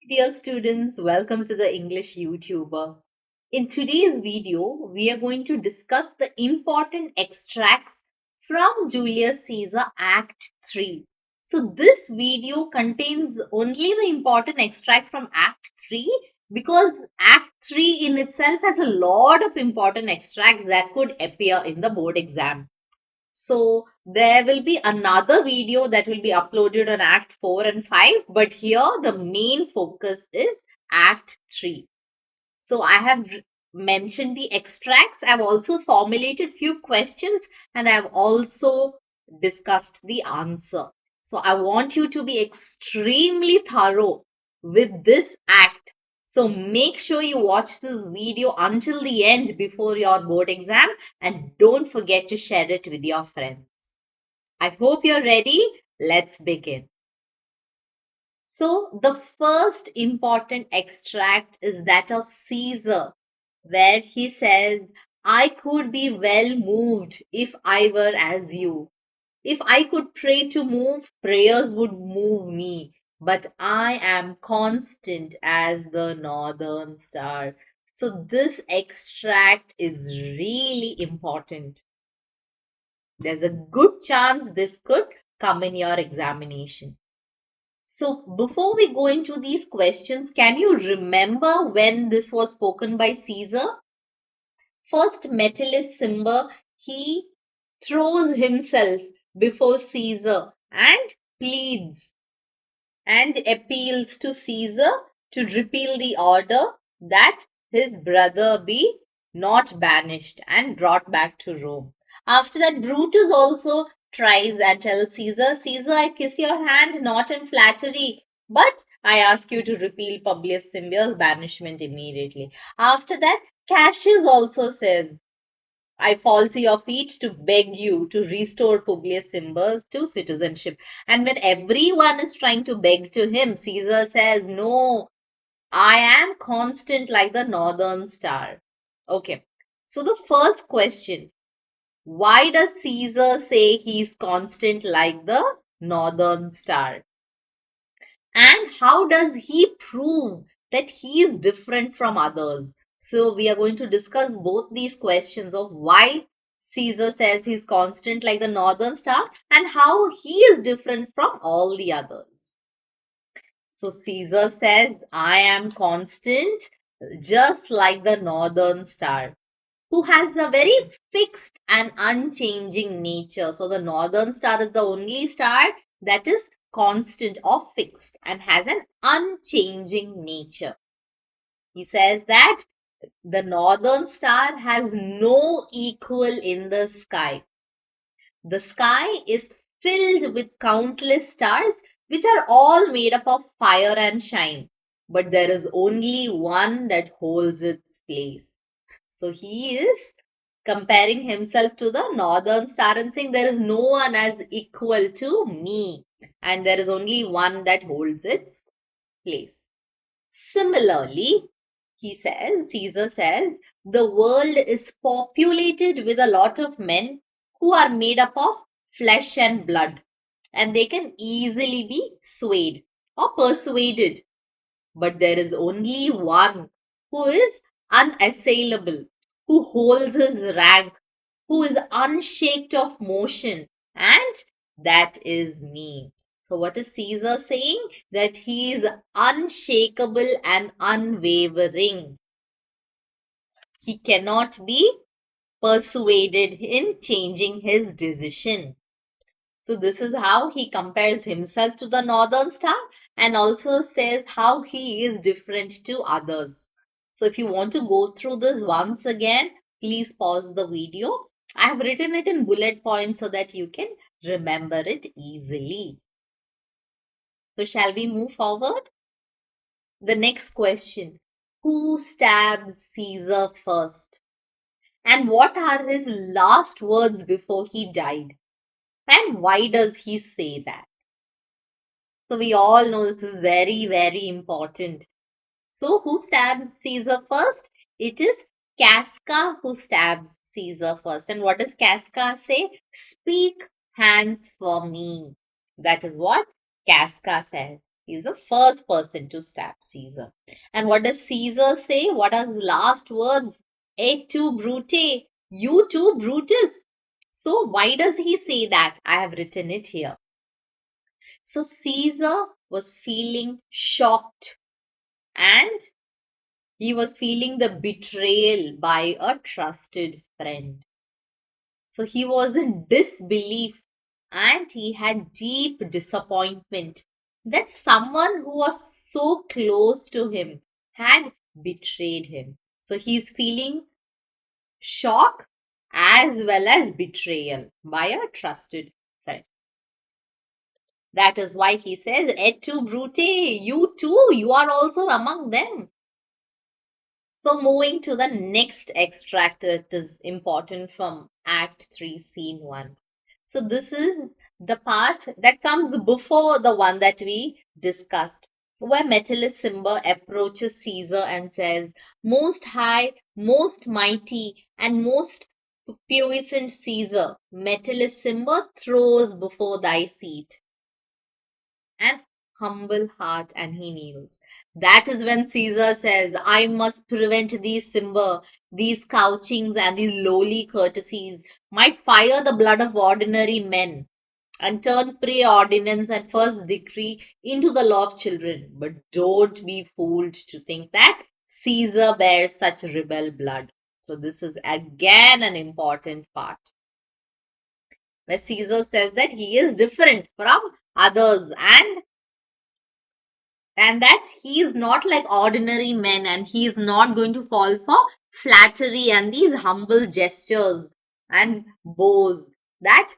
Dear students, welcome to the English YouTuber. In today's video, we are going to discuss the important extracts from Julius Caesar Act 3. So, this video contains only the important extracts from Act 3 because Act 3 in itself has a lot of important extracts that could appear in the board exam. So there will be another video that will be uploaded on Act 4 and 5, but here the main focus is Act 3. So I have mentioned the extracts. I've also formulated few questions and I've also discussed the answer. So I want you to be extremely thorough with this act. So make sure you watch this video until the end before your board exam and don't forget to share it with your friends. I hope you're ready. Let's begin. So the first important extract is that of Caesar, where he says, I could be well moved if I were as you. If I could pray to move, prayers would move me. But I am constant as the northern star. So this extract is really important. There's a good chance this could come in your examination. So before we go into these questions, can you remember when this was spoken by Caesar? First, Metellus Cimber, he throws himself before Caesar and pleads and appeals to Caesar to repeal the order that his brother be not banished and brought back to Rome. After that, Brutus also tries and tells Caesar, Caesar, I kiss your hand not in flattery, but I ask you to repeal Publius Cimber's banishment immediately. After that, Cassius also says, I fall to your feet to beg you to restore Publius Cimber to citizenship. And when everyone is trying to beg to him, Caesar says, no, I am constant like the northern star. Okay. So the first question, why does Caesar say he's constant like the northern star? And how does he prove that he is different from others? So we are going to discuss both these questions of why Caesar says he's constant like the northern star and how he is different from all the others. So Caesar says, I am constant just like the northern star, who has a very fixed and unchanging nature. So the northern star is the only star that is constant or fixed and has an unchanging nature. He says that the northern star has no equal in the sky. The sky is filled with countless stars which are all made up of fire and shine, but there is only one that holds its place. So he is comparing himself to the northern star and saying there is no one as equal to me and there is only one that holds its place. Similarly, Caesar says, the world is populated with a lot of men who are made up of flesh and blood and they can easily be swayed or persuaded. But there is only one who is unassailable, who holds his rank, who is unshaked of motion, and that is me. So, what is Caesar saying? That he is unshakable and unwavering. He cannot be persuaded in changing his decision. So, this is how he compares himself to the northern star and also says how he is different to others. So, if you want to go through this once again, please pause the video. I have written it in bullet points so that you can remember it easily. So, shall we move forward? The next question, who stabs Caesar first? And what are his last words before he died? And why does he say that? So we all know this is very, very important. So who stabs Caesar first? It is Casca who stabs Caesar first. And what does Casca say? Speak hands for me. That is what Casca says. He's the first person to stab Caesar. And what does Caesar say? What are his last words? Et tu, Brute? You too, Brutus. So, why does he say that? I have written it here. So, Caesar was feeling shocked and he was feeling the betrayal by a trusted friend. So, he was in disbelief and he had deep disappointment that someone who was so close to him had betrayed him. So he's feeling shock as well as betrayal by a trusted friend. That is why he says, Et tu, Brute, you too, you are also among them. So, moving to the next extract that is important from Act 3, Scene 1. So, this is the part that comes before the one that we discussed, where Metellicimber approaches Caesar and says, Most high, most mighty, and most puissant Caesar, Metellicimber throws before thy seat an humble heart, and he kneels. That is when Caesar says, I must prevent these Cimber, these couchings and these lowly courtesies might fire the blood of ordinary men and turn preordinance and first decree into the law of children. But don't be fooled to think that Caesar bears such rebel blood. So this is again an important part where Caesar says that he is different from others and that he is not like ordinary men and he is not going to fall for flattery and these humble gestures and bows that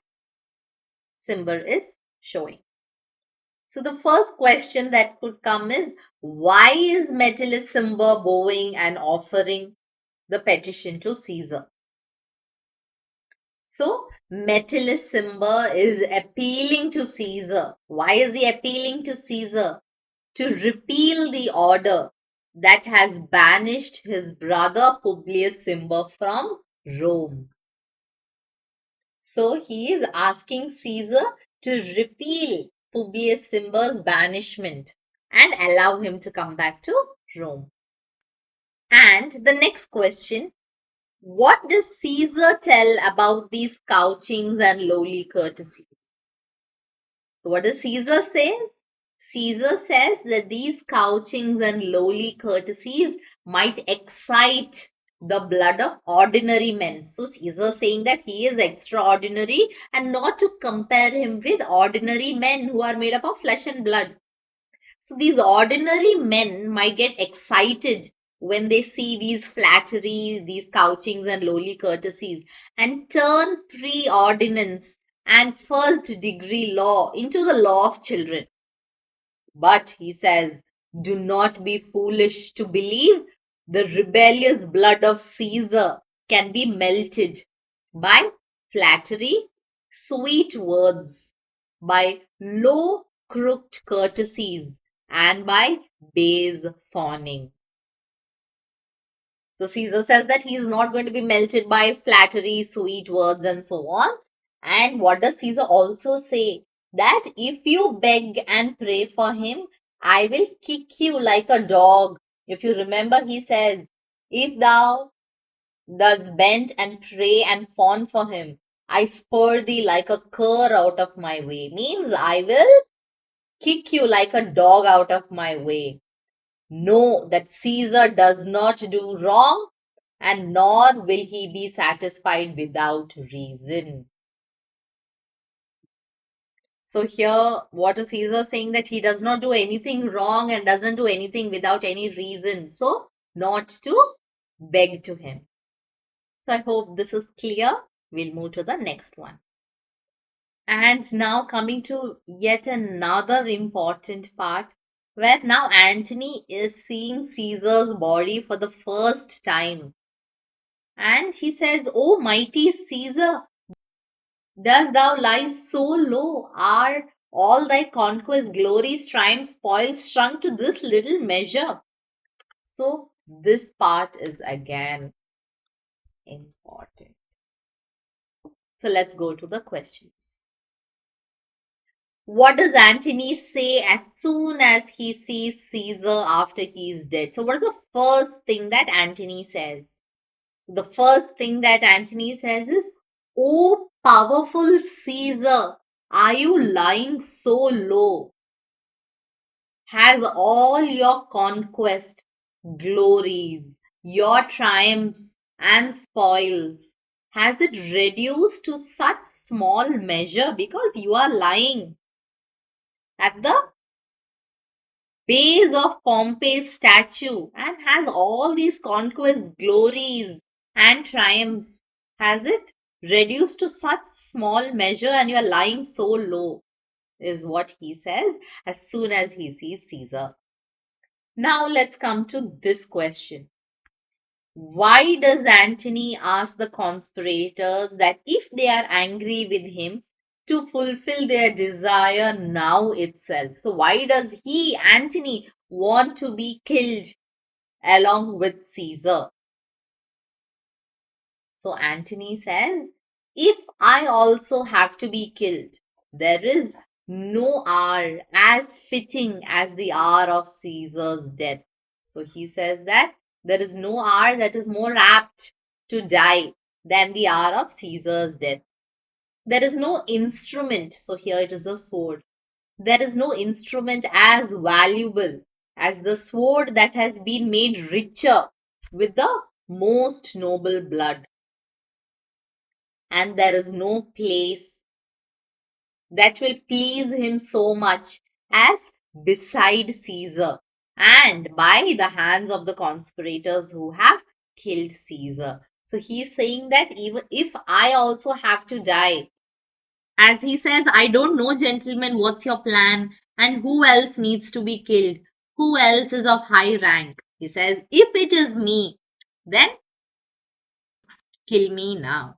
Cimber is showing. So the first question that could come is, why is Metellicimber bowing and offering the petition to Caesar? So Metellicimber is appealing to Caesar. Why is he appealing to Caesar? To repeal the order that has banished his brother Publius Cimber from Rome. So he is asking Caesar to repeal Publius Cimber's banishment and allow him to come back to Rome. And the next question, what does Caesar tell about these couchings and lowly courtesies? So what does Caesar says? Caesar says that these couchings and lowly courtesies might excite the blood of ordinary men. So Caesar saying that he is extraordinary and not to compare him with ordinary men who are made up of flesh and blood. So these ordinary men might get excited when they see these flatteries, these couchings and lowly courtesies and turn preordinance and first degree law into the law of children. But he says, do not be foolish to believe the rebellious blood of Caesar can be melted by flattery, sweet words, by low crooked courtesies, and by base fawning. So Caesar says that he is not going to be melted by flattery, sweet words, and so on. And what does Caesar also say? That if you beg and pray for him, I will kick you like a dog. If you remember, he says, if thou dost bend and pray and fawn for him, I spur thee like a cur out of my way. Means I will kick you like a dog out of my way. Know that Caesar does not do wrong, and nor will he be satisfied without reason. So here, what is Caesar saying? That he does not do anything wrong and doesn't do anything without any reason. So, not to beg to him. So, I hope this is clear. We'll move to the next one. And now coming to yet another important part where now Antony is seeing Caesar's body for the first time. And he says, O mighty Caesar, dost thou lie so low? Are all thy conquest, glories, triumphs, spoils shrunk to this little measure? So, this part is again important. So, let's go to the questions. What does Antony say as soon as he sees Caesar after he is dead? So, what is the first thing that Antony says? So, the first thing that Antony says is, "O powerful Caesar, are you lying so low? Has all your conquest, glories, your triumphs, and spoils, has it reduced to such small measure because you are lying at the base of Pompey's statue and has all these conquests, glories, and triumphs? Has it reduced to such small measure and you are lying so low?" Is what he says as soon as he sees Caesar. Now let's come to this question. Why does Antony ask the conspirators that if they are angry with him, to fulfill their desire now itself? So, why does he, Antony, want to be killed along with Caesar? So, Antony says, if I also have to be killed, there is no hour as fitting as the hour of Caesar's death. So, he says that there is no hour that is more apt to die than the hour of Caesar's death. There is no instrument, so here it is a sword. There is no instrument as valuable as the sword that has been made richer with the most noble blood. And there is no place that will please him so much as beside Caesar and by the hands of the conspirators who have killed Caesar. So he's saying that even if I also have to die, as he says, I don't know, gentlemen, what's your plan and who else needs to be killed? Who else is of high rank? He says, if it is me, then kill me now.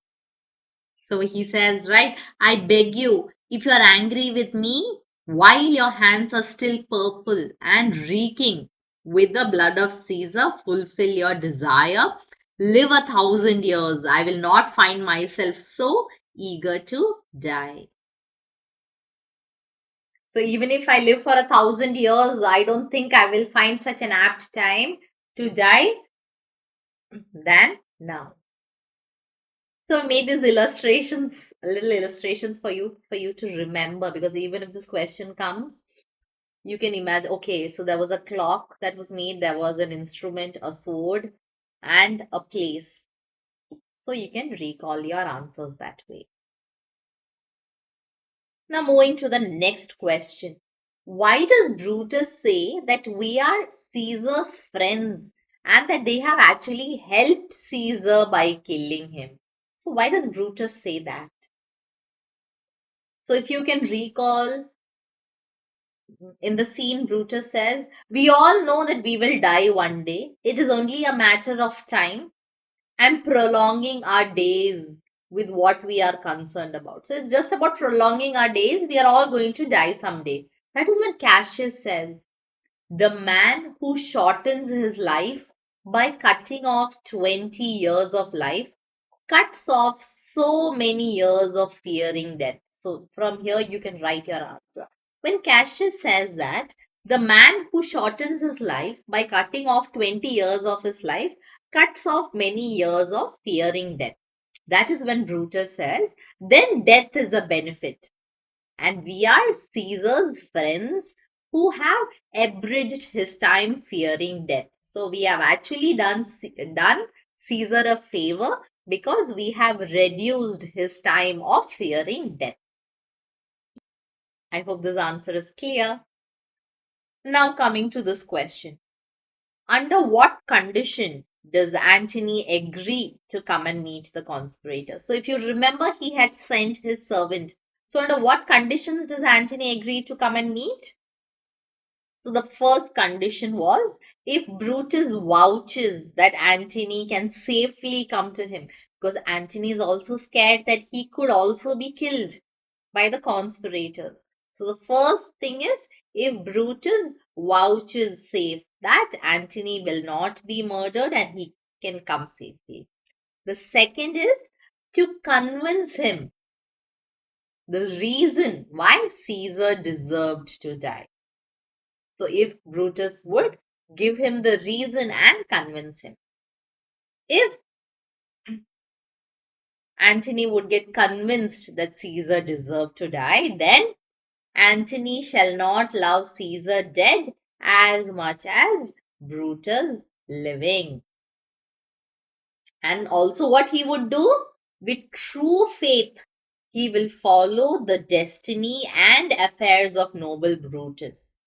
So he says, right, I beg you, if you are angry with me, while your hands are still purple and reeking with the blood of Caesar, fulfill your desire. Live 1,000 years. I will not find myself so eager to die. So even if I live for 1,000 years, I don't think I will find such an apt time to die than now. So I made these illustrations, little illustrations for you to remember, because even if this question comes, you can imagine, okay, so there was a clock that was made, there was an instrument, a sword, and a place. So you can recall your answers that way. Now moving to the next question. Why does Brutus say that we are Caesar's friends and that they have actually helped Caesar by killing him? So why does Brutus say that? So if you can recall, in the scene, Brutus says, "We all know that we will die one day. It is only a matter of time and prolonging our days with what we are concerned about." So it's just about prolonging our days. We are all going to die someday. That is when Cassius says, "The man who shortens his life by cutting off 20 years of life cuts off so many years of fearing death." So from here you can write your answer. When Cassius says that the man who shortens his life by cutting off 20 years of his life cuts off many years of fearing death. That is when Brutus says, then death is a benefit. And we are Caesar's friends who have abridged his time fearing death. So we have actually done Caesar a favor because we have reduced his time of fearing death. I hope this answer is clear. Now coming to this question. Under what condition does Antony agree to come and meet the conspirators? So if you remember, he had sent his servant. So under what conditions does Antony agree to come and meet? So the first condition was if Brutus vouches that Antony can safely come to him, because Antony is also scared that he could also be killed by the conspirators. So the first thing is if Brutus vouches safe that Antony will not be murdered and he can come safely. The second is to convince him the reason why Caesar deserved to die. So if Brutus would give him the reason and convince him. If Antony would get convinced that Caesar deserved to die, then Antony shall not love Caesar dead as much as Brutus living. And also, what he would do? With true faith, he will follow the destiny and affairs of noble Brutus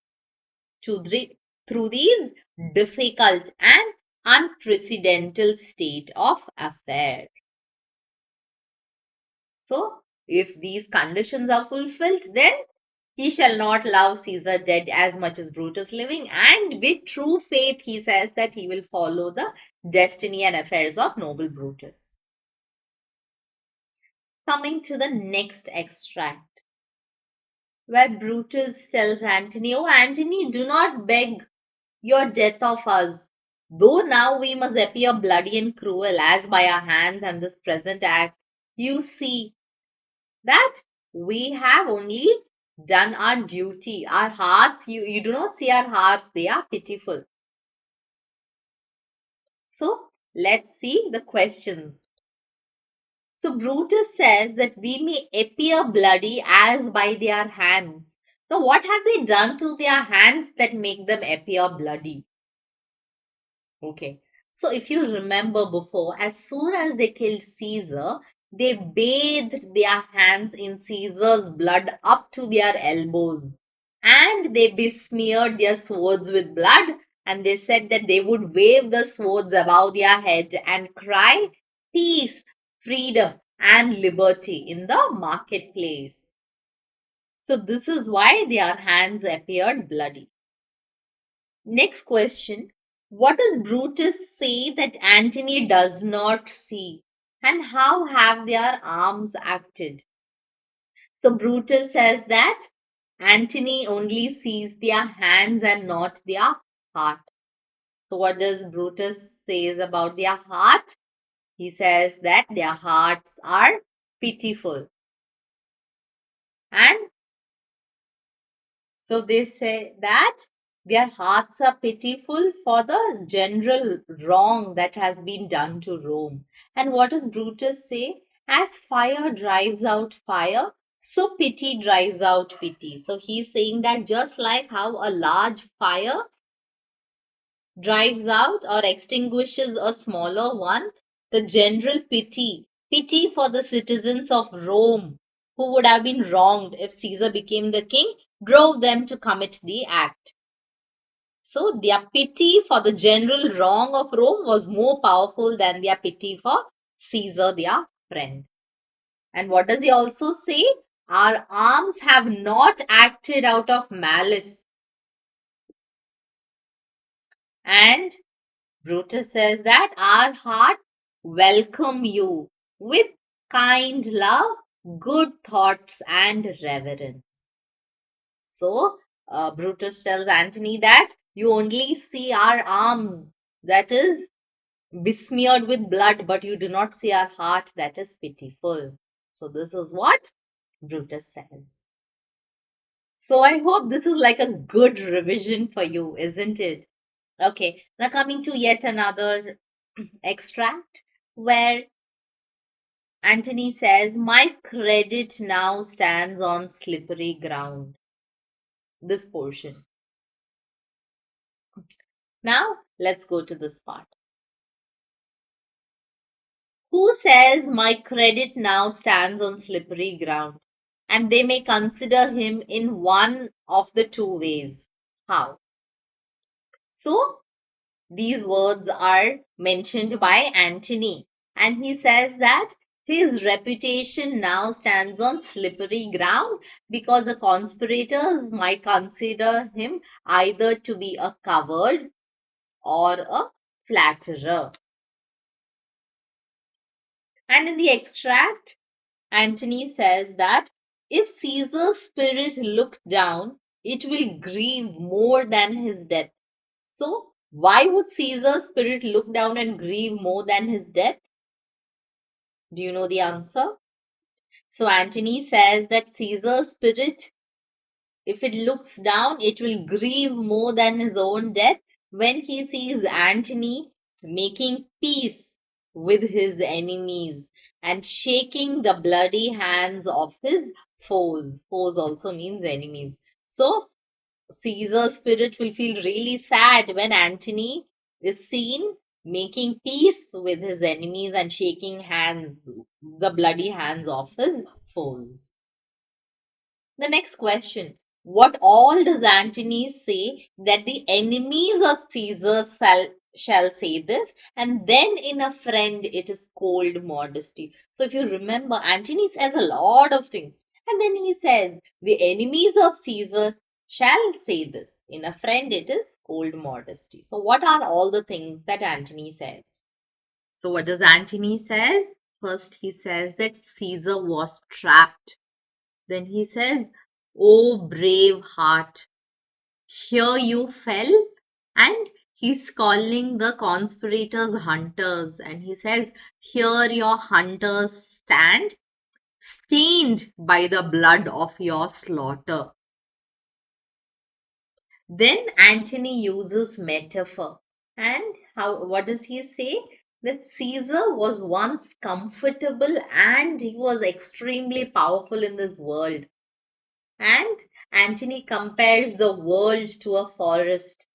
through these difficult and unprecedented state of affair. So, if these conditions are fulfilled, then he shall not love Caesar dead as much as Brutus living, and with true faith, he says that he will follow the destiny and affairs of noble Brutus. Coming to the next extract, where Brutus tells Antony, "Oh, Antony, do not beg your death of us. Though now we must appear bloody and cruel, as by our hands and this present act, you see that we have only done our duty. Our hearts, you do not see our hearts, they are pitiful." So let's see the questions. So Brutus says that we may appear bloody as by their hands. Now, what have they done to their hands that make them appear bloody? Okay. So if you remember before, as soon as they killed Caesar, they bathed their hands in Caesar's blood up to their elbows. And they besmeared their swords with blood. And they said that they would wave the swords above their head and cry, "Peace, freedom, and liberty" in the marketplace. So this is why their hands appeared bloody. Next question. What does Brutus say that Antony does not see? And how have their arms acted? So Brutus says that Antony only sees their hands and not their heart. So what does Brutus says about their heart? He says that their hearts are pitiful. And so they say that their hearts are pitiful for the general wrong that has been done to Rome. And what does Brutus say? As fire drives out fire, so pity drives out pity. So he's saying that just like how a large fire drives out or extinguishes a smaller one, the general pity for the citizens of Rome who would have been wronged if Caesar became the king, drove them to commit the act. So their pity for the general wrong of Rome was more powerful than their pity for Caesar, their friend. And what does he also say? Our arms have not acted out of malice. And Brutus says that our heart welcome you with kind love, good thoughts, and reverence. So, Brutus tells Antony that you only see our arms, that is besmeared with blood, but you do not see our heart, that is pitiful. So, this is what Brutus says. So, I hope this is like a good revision for you, isn't it? Okay, now coming to yet another extract where Antony says, "My credit now stands on slippery ground." This portion. Now, let's go to this part. Who says my credit now stands on slippery ground? And they may consider him in one of the two ways. How? So, these words are mentioned by Antony, and he says that his reputation now stands on slippery ground because the conspirators might consider him either to be a coward or a flatterer. And in the extract, Antony says that if Caesar's spirit look down, it will grieve more than his death. So, why would Caesar's spirit look down and grieve more than his death? Do you know the answer? So Antony says that Caesar's spirit, if it looks down, it will grieve more than his own death when he sees Antony making peace with his enemies and shaking the bloody hands of his foes. Foes also means enemies. So Caesar's spirit will feel really sad when Antony is seen making peace with his enemies and shaking hands, the bloody hands of his foes. The next question: what all does Antony say that the enemies of Caesar shall say this, and then in a friend it is cold modesty? So, if you remember, Antony says a lot of things, and then he says the enemies of Caesar shall say this. In a friend it is cold modesty. So, what are all the things that Antony says? So, what does Antony says? First, he says that Caesar was trapped. Then he says, "O brave heart, here you fell." And he's calling the conspirators hunters. And he says, "Here your hunters stand, stained by the blood of your slaughter." Then Antony uses metaphor. And what does he say? That Caesar was once comfortable and he was extremely powerful in this world. And Antony compares the world to a forest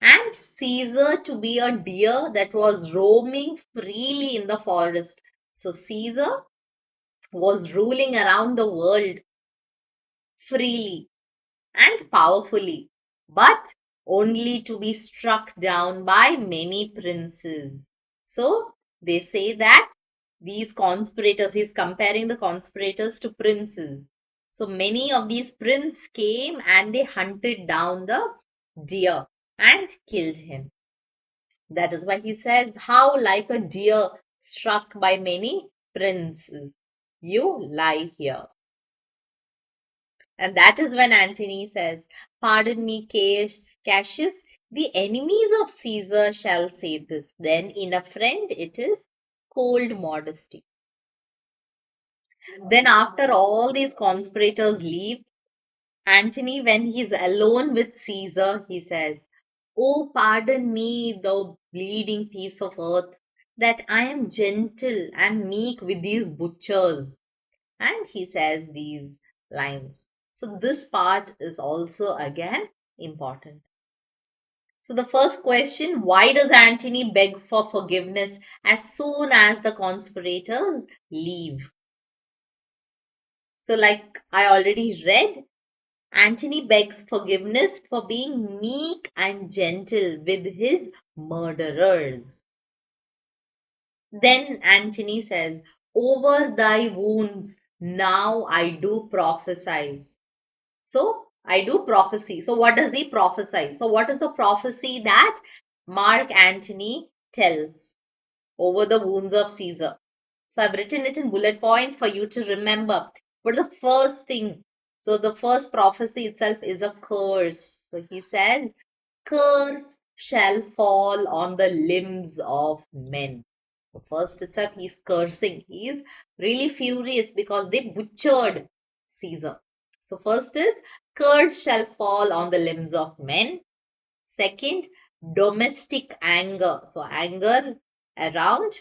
and Caesar to be a deer that was roaming freely in the forest. So Caesar was ruling around the world freely and powerfully, but only to be struck down by many princes. So they say that these conspirators, he's comparing the conspirators to princes. So many of these princes came and they hunted down the deer and killed him. That is why he says, "How like a deer struck by many princes, you lie here." And that is when Antony says, "Pardon me, Cassius, the enemies of Caesar shall say this." Then in a friend it is cold modesty. Then after all these conspirators leave, Antony, when he's alone with Caesar, he says, "Oh, pardon me, thou bleeding piece of earth, that I am gentle and meek with these butchers." And he says these lines. So this part is also again important. So the first question: why does Antony beg for forgiveness as soon as the conspirators leave? So, like I already read, Antony begs forgiveness for being meek and gentle with his murderers. Then Antony says, "Over thy wounds now I do prophesy." So, I do prophecy. So, what does he prophesy? So, what is the prophecy that Mark Antony tells over the wounds of Caesar? So, I've written it in bullet points for you to remember. But the first thing, so the first prophecy itself is a curse. So, he says, "Curse shall fall on the limbs of men." So first itself, he's cursing. He's really furious because they butchered Caesar. So, first is, "Curse shall fall on the limbs of men." Second, domestic anger. So, anger around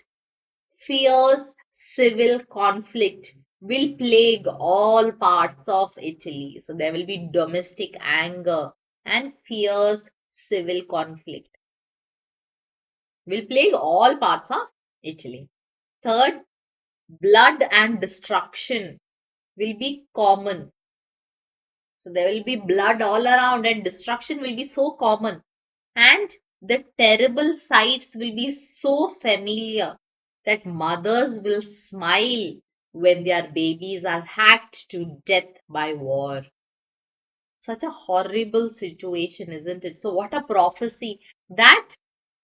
fierce civil conflict will plague all parts of Italy. So, there will be domestic anger and fierce civil conflict will plague all parts of Italy. Third, blood and destruction will be common. So there will be blood all around and destruction will be so common. And the terrible sights will be so familiar that mothers will smile when their babies are hacked to death by war. Such a horrible situation, isn't it? So, what a prophecy that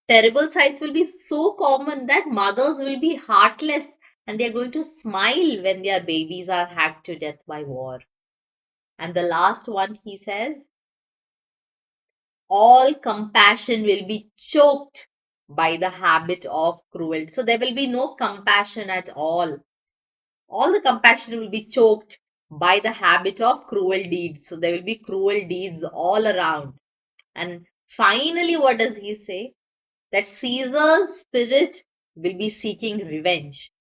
terrible sights will be so common that mothers will be heartless and they are going to smile when their babies are hacked to death by war. And the last one, he says, all compassion will be choked by the habit of cruelty. So there will be no compassion at all. all the compassion will be choked by the habit of cruel deeds. So there will be cruel deeds all around. And finally, what does he say? That Caesar's spirit will be seeking revenge,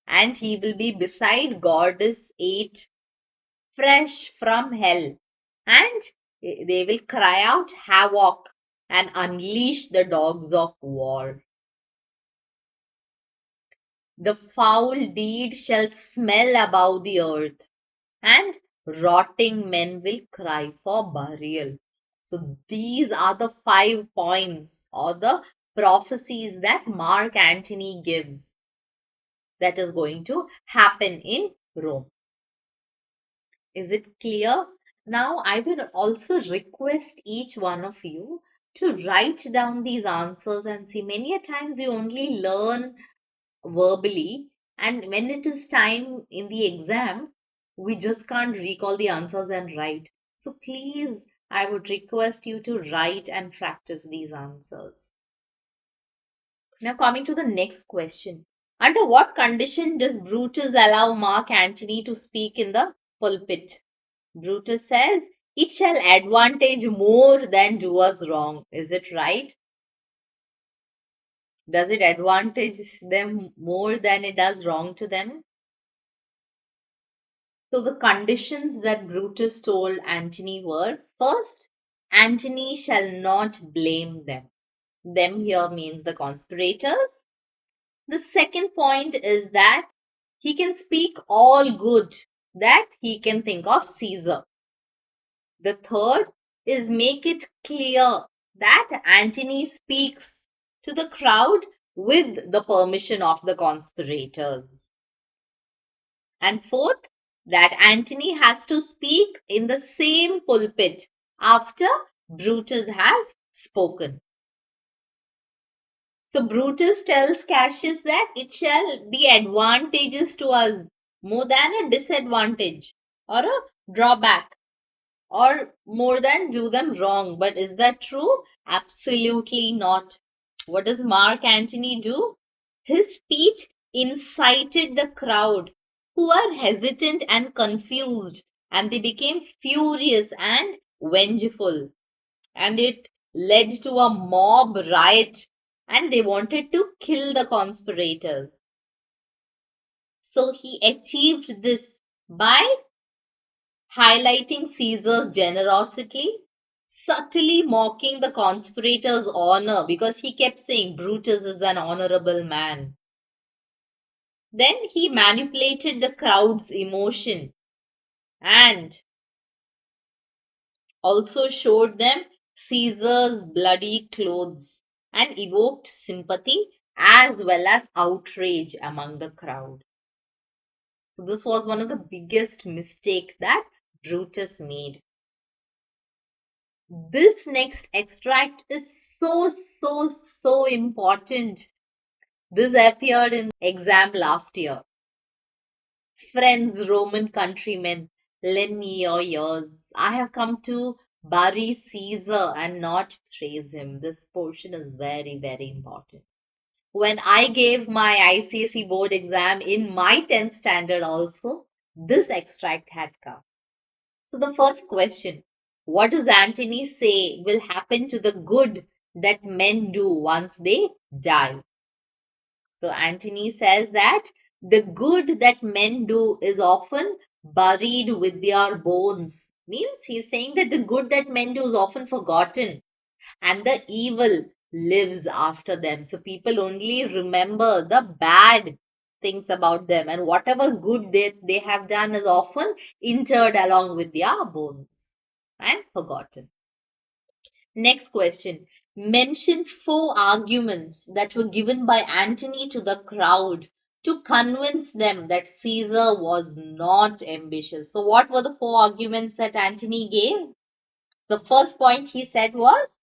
and he will be beside goddess 8, fresh from hell, and they will cry out havoc and unleash the dogs of war. The foul deed shall smell above the earth, and rotting men will cry for burial. So these are the 5 points or the prophecies that Mark Antony gives that is going to happen in Rome. Is it clear? Now I will also request each one of you to write down these answers and see. Many a times you only learn verbally, and when it is time in the exam, we just can't recall the answers and write. So please, I would request you to write and practice these answers. Now, coming to the next question. Under what condition does Brutus allow Mark Antony to speak in the pulpit? Brutus says, it shall advantage more than do us wrong. Is it right? Does it advantage them more than it does wrong to them? So the conditions that Brutus told Antony were, first, Antony shall not blame them. Them here means the conspirators. The second point is that he can speak all good that he can think of Caesar. The third is make it clear that Antony speaks to the crowd with the permission of the conspirators. And fourth, that Antony has to speak in the same pulpit after Brutus has spoken. So Brutus tells Cassius that it shall be advantageous to us more than a disadvantage or a drawback, or more than do them wrong. But is that true? Absolutely not. What does Mark Antony do? His speech incited the crowd, who were hesitant and confused, and they became furious and vengeful. And it led to a mob riot, and they wanted to kill the conspirators. So he achieved this by highlighting Caesar's generosity, subtly mocking the conspirators' honor because he kept saying Brutus is an honorable man. Then he manipulated the crowd's emotion and also showed them Caesar's bloody clothes and evoked sympathy as well as outrage among the crowd. So this was one of the biggest mistake that Brutus made. This next extract is so important. This appeared in exam last year. Friends, Roman countrymen, lend me your ears. I have come to bury Caesar and not praise him. This portion is very important. When I gave my ICSE board exam in my 10th standard also, this extract had come. So the first question, what does Antony say will happen to the good that men do once they die? So Antony says that the good that men do is often buried with their bones. Means he's saying that the good that men do is often forgotten and the evil lives after them. So people only remember the bad things about them, and whatever good they have done is often interred along with their bones and forgotten. Next question. Mention 4 arguments that were given by Antony to the crowd to convince them that Caesar was not ambitious. So, what were the 4 arguments that Antony gave? The first point he said was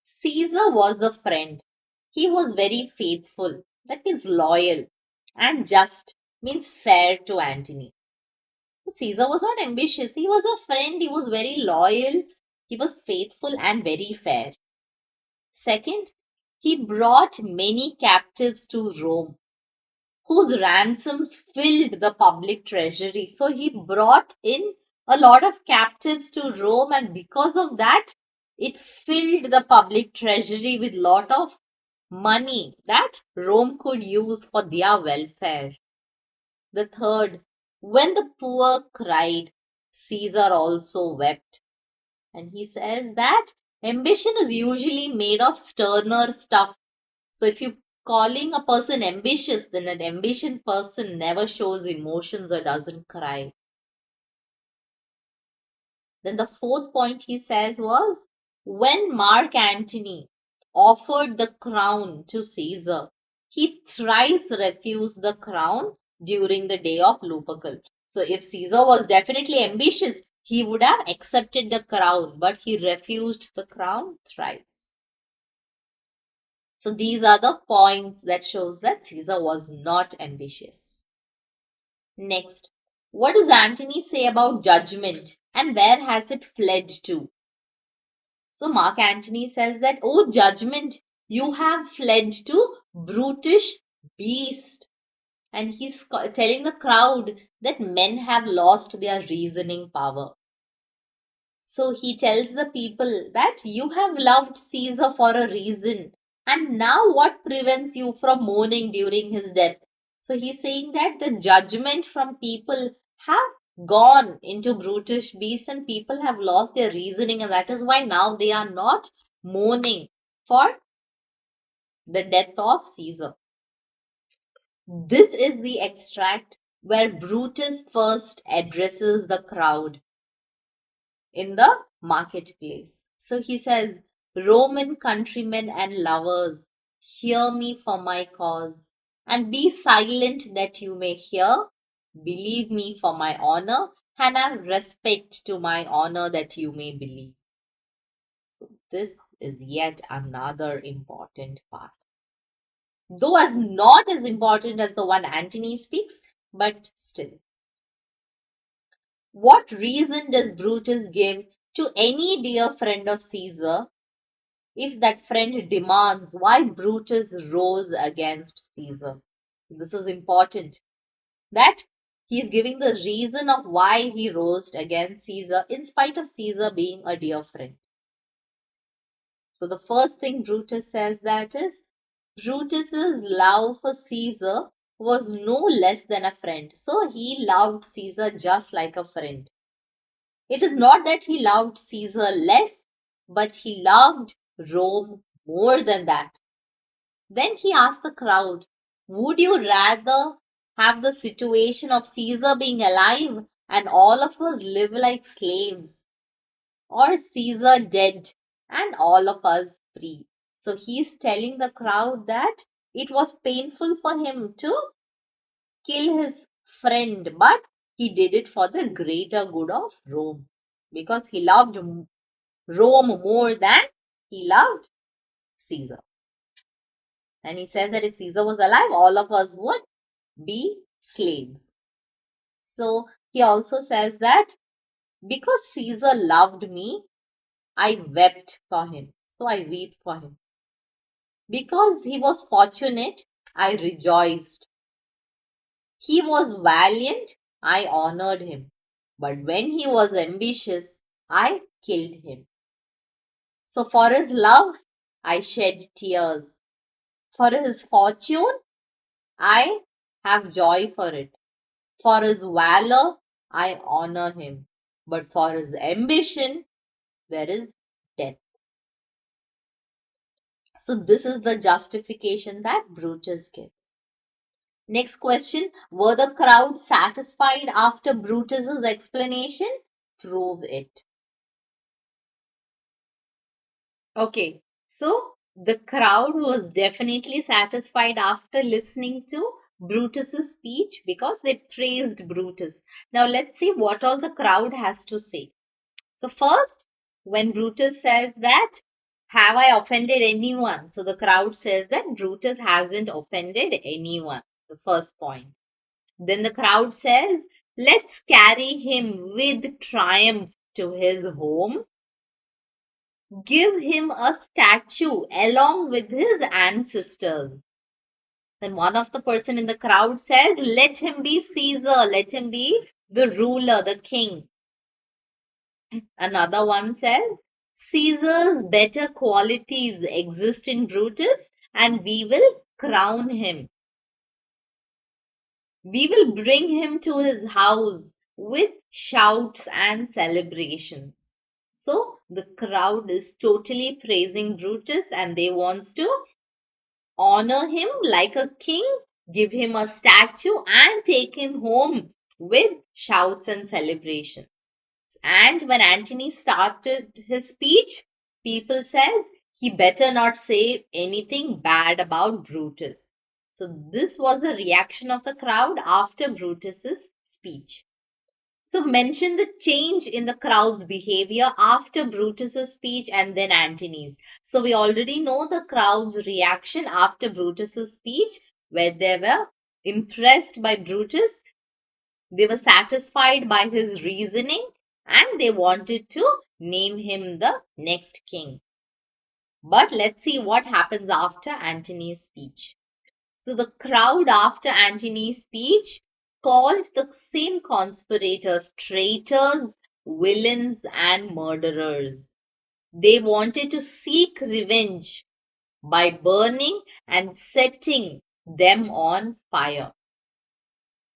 Caesar was a friend. He was very faithful. That means loyal. And just means fair to Antony. Caesar was not ambitious. He was a friend. He was very loyal. He was faithful and very fair. Second, he brought many captives to Rome whose ransoms filled the public treasury. So he brought in a lot of captives to Rome, and because of that, it filled the public treasury with lot of money that Rome could use for their welfare. The third, when the poor cried, Caesar also wept. And he says that ambition is usually made of sterner stuff. So if you calling a person ambitious, then an ambitious person never shows emotions or doesn't cry. Then the fourth point he says was when Mark Antony offered the crown to Caesar, he thrice refused the crown during the day of Lupercal. So if Caesar was definitely ambitious, he would have accepted the crown, but he refused the crown thrice. So these are the points that shows that Caesar was not ambitious. Next, what does Antony say about judgment and where has it fled to? So Mark Antony says that, oh judgment, you have fled to brutish beast. And he's telling the crowd that men have lost their reasoning power. So he tells the people that you have loved Caesar for a reason. And now what prevents you from mourning during his death? So he's saying that the judgment from people have gone into brutish beasts and people have lost their reasoning, and that is why now they are not mourning for the death of Caesar. This is the extract where Brutus first addresses the crowd in the marketplace. So he says, Roman countrymen and lovers, hear me for my cause, and be silent that you may hear. Believe me for my honor, and have respect to my honor that you may believe. So this is yet another important part. Though as not as important as the one Antony speaks, but still. What reason does Brutus give to any dear friend of Caesar if that friend demands why Brutus rose against Caesar? This is important. That he is giving the reason of why he rose against Caesar in spite of Caesar being a dear friend. So the first thing Brutus says that is Brutus's love for Caesar was no less than a friend. So he loved Caesar just like a friend. It is not that he loved Caesar less, but he loved Rome more than that. Then he asked the crowd, would you rather have the situation of Caesar being alive and all of us live like slaves, or Caesar dead and all of us free? So he's telling the crowd that it was painful for him to kill his friend, but he did it for the greater good of Rome because he loved Rome more than he loved Caesar. And he says that if Caesar was alive, all of us would be slaves. So he also says that because Caesar loved me, I wept for him. So I weep for him. Because he was fortunate, I rejoiced. He was valiant, I honored him. But when he was ambitious, I killed him. So for his love, I shed tears. For his fortune, I have joy for it. For his valor, I honor him. But for his ambition, there is death. So this is the justification that Brutus gives. Next question, were the crowd satisfied after Brutus's explanation? Prove it. Okay, so the crowd was definitely satisfied after listening to Brutus's speech because they praised Brutus. Now let's see what all the crowd has to say. So first, when Brutus says that, have I offended anyone? So the crowd says that Brutus hasn't offended anyone. The first point. Then the crowd says, let's carry him with triumph to his home. Give him a statue along with his ancestors. Then one of the person in the crowd says, let him be Caesar, let him be the ruler, the king. Another one says, Caesar's better qualities exist in Brutus and we will crown him. We will bring him to his house with shouts and celebrations. So the crowd is totally praising Brutus and they wants to honor him like a king, give him a statue and take him home with shouts and celebrations. And when Antony started his speech, people says he better not say anything bad about Brutus. So this was the reaction of the crowd after Brutus's speech. So mention the change in the crowd's behavior after Brutus's speech and then Antony's. So we already know the crowd's reaction after Brutus's speech, where they were impressed by Brutus, they were satisfied by his reasoning, and they wanted to name him the next king. But let's see what happens after Antony's speech. So the crowd after Antony's speech called the same conspirators traitors, villains, and murderers. They wanted to seek revenge by burning and setting them on fire.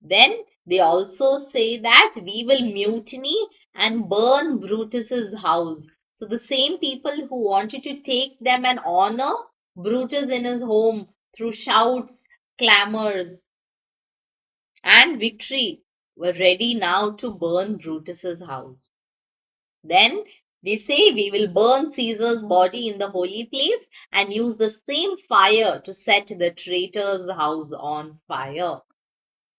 Then they also say that we will mutiny and burn Brutus's house. So the same people who wanted to take them and honor Brutus in his home through shouts, clamors, and victory were ready now to burn Brutus's house. Then they say we will burn Caesar's body in the holy place and use the same fire to set the traitor's house on fire.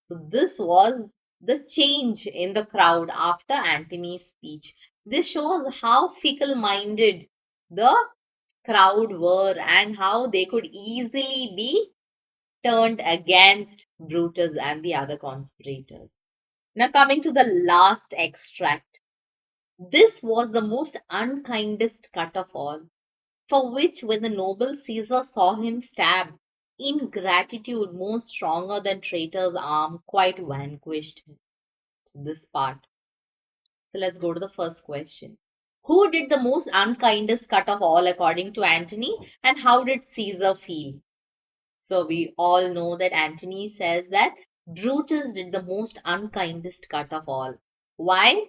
So this was the change in the crowd after Antony's speech. This shows how fickle minded the crowd were and how they could easily be turned against Brutus and the other conspirators. Now, coming to the last extract. This was the most unkindest cut of all, for which, when the noble Caesar saw him stab, ingratitude more stronger than traitor's arm quite vanquished him. This part. So let's go to the first question. Who did the most unkindest cut of all according to Antony, and how did Caesar feel? So we all know that Antony says that Brutus did the most unkindest cut of all. Why?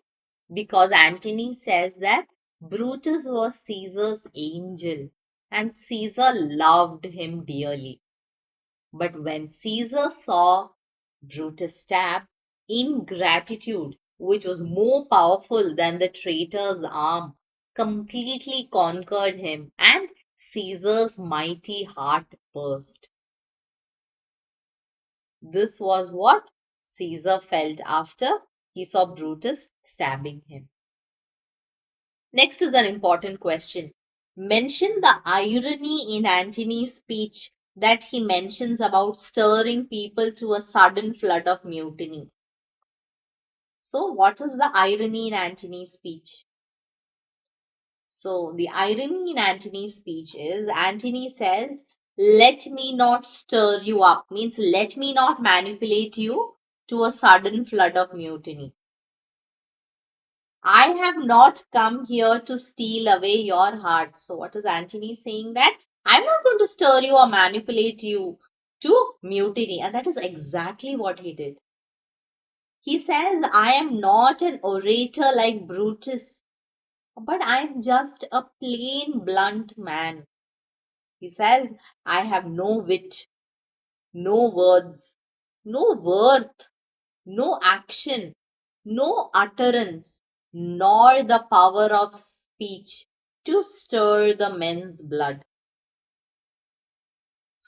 Because Antony says that Brutus was Caesar's angel and Caesar loved him dearly. But when Caesar saw Brutus stab, ingratitude, which was more powerful than the traitor's arm, completely conquered him and Caesar's mighty heart burst. This was what Caesar felt after he saw Brutus stabbing him. Next is an important question. Mention the irony in Antony's speech that he mentions about stirring people to a sudden flood of mutiny. So, what is the irony in Antony's speech? So, the irony in Antony's speech is Antony says, let me not stir you up, means let me not manipulate you to a sudden flood of mutiny. I have not come here to steal away your heart. So, what is Antony saying? That I'm not going to stir you or manipulate you to mutiny. And that is exactly what he did. He says, I am not an orator like Brutus, but I am just a plain, blunt man. He says, I have no wit, no words, no worth, no action, no utterance, nor the power of speech to stir the men's blood.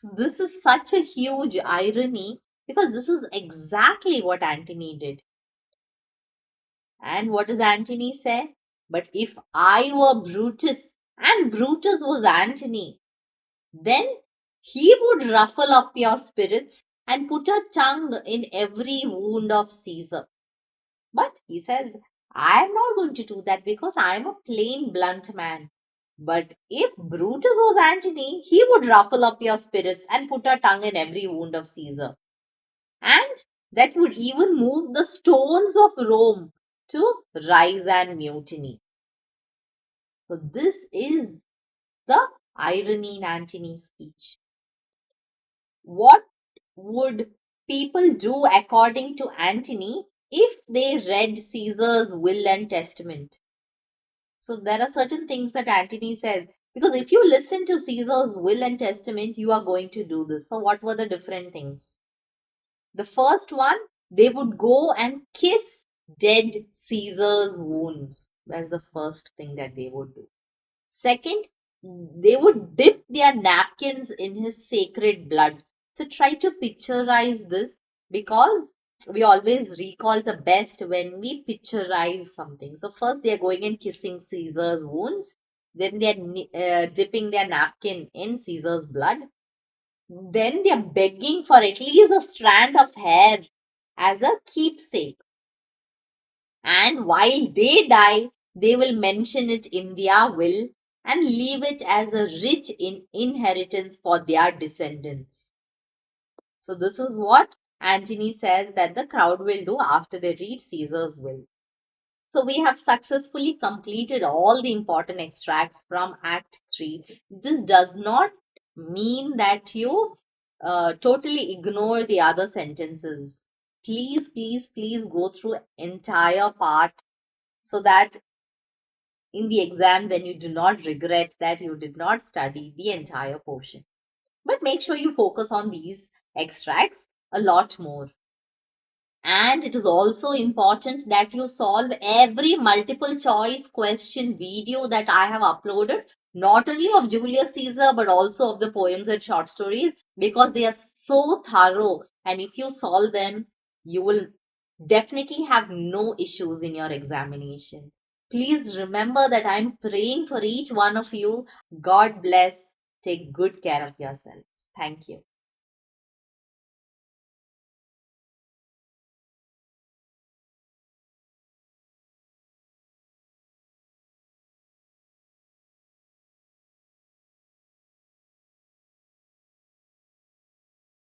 This is such a huge irony because this is exactly what Antony did. And what does Antony say? But if I were Brutus and Brutus was Antony, then he would ruffle up your spirits and put a tongue in every wound of Caesar. But he says, I am not going to do that because I am a plain, blunt man. But if Brutus was Antony, he would ruffle up your spirits and put a tongue in every wound of Caesar. And that would even move the stones of Rome to rise and mutiny. So, this is the irony in Antony's speech. What would people do according to Antony if they read Caesar's will and testament? So there are certain things that Antony says. Because if you listen to Caesar's will and testament, you are going to do this. So what were the different things? The first one, they would go and kiss dead Caesar's wounds. That's the first thing that they would do. Second, they would dip their napkins in his sacred blood. So try to picturize this, because we always recall the best when we picturize something. So first they are going and kissing Caesar's wounds. Then they are dipping their napkin in Caesar's blood. Then they are begging for at least a strand of hair as a keepsake. And while they die, they will mention it in their will and leave it as a rich inheritance for their descendants. So, this is what Antony says that the crowd will do after they read Caesar's will. So, we have successfully completed all the important extracts from Act 3. This does not mean that you totally ignore the other sentences. Please, please, please go through entire part so that in the exam then you do not regret that you did not study the entire portion. But make sure you focus on these extracts a lot more. And it is also important that you solve every multiple choice question video that I have uploaded, not only of Julius Caesar but also of the poems and short stories, because they are so thorough. And if you solve them, you will definitely have no issues in your examination. Please remember that I'm praying for each one of you. God bless. Take good care of yourselves. Thank you.